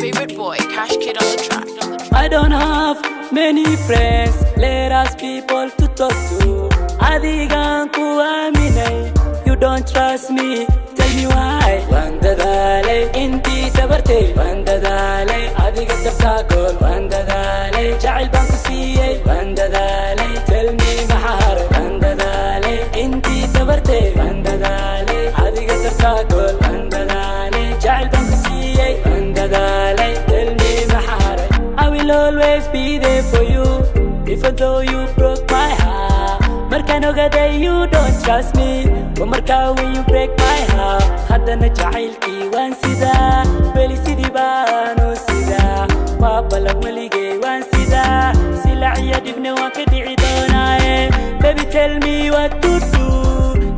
favorite boy, Cash Kid on the track. I don't have many friends, let us people to talk to. Adigan ku aminay, you don't trust me, tell me why. Wanda dale, inti tabarte. Wanda dale, adiga tabtakol. Wanda dale, jacayl baan ku siiyey. Wanda dale, tell me maxaar. Wanda dale, inti tabarte. Wanda dale, adiga tabtakol. Wanda dale, jacayl baan ku siiyey. Wanda dale, tell me maxaar. I will always be there for you, even though you broke my heart. Markaan ogaday you don't trust me, wa markaa when you break my heart. Haddana jacaylkii waan sidaa, weli sidii baan u sidaa. Waa ballan weligay waan sidaa, silac iyo dhibna waan ka dhici doonaaye. Baby tell me what to do,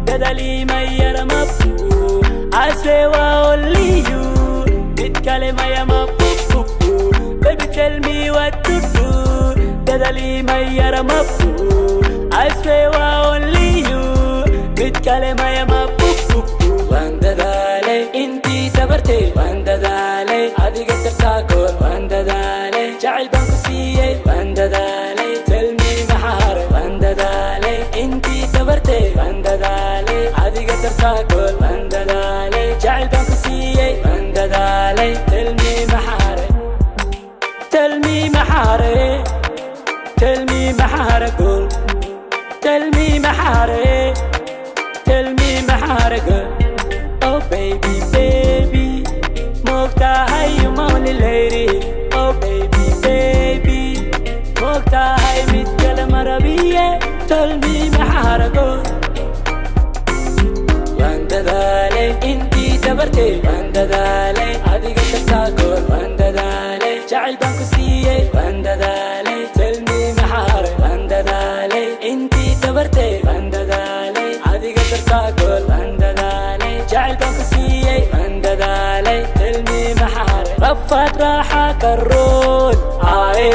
dadaalii ma yara ma buu. I swear waa only you, mid kale maya ma buu. Baby tell me what to do, dadaalii ma yara ma buu. I swear waa only you, mid kale maya ma buu. Wanda dale, inti tabarte. Wanda dale, adiga tabtakol. Wanda dale, jacayl baan ku siiyey. Wanda dale, tell me maxaar. Wanda dale, inti tabarte. Wanda dale, adiga tabtakol. Wanda dale, jacayl baan ku siiyey. Wanda dale, tell me maxaar. Tell me maxaar. Tell me maxaar gol. Tell me maxaar. Tell me maxaar gol. Oh baby, baby, mogtahay yung only lady. Oh baby, baby, mogtahay mid kala marabiye. Tell me maxaar gol. Wanda dale, inti tabarte. Wanda dale, adiga tabtakol. Wanda dale, jacayl baan ku siiyey. Wanda dale, tell me maxaar. Wanda dale, inti tabarte. Wanda dale, adiga tabtakol. Wanda dale, jacayl baan ku siiyey. Wanda dale, tell me maxaar. Rafaad raaxa karoon, aaye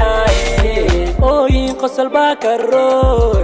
aaye. Ooyin qosol baa karoon.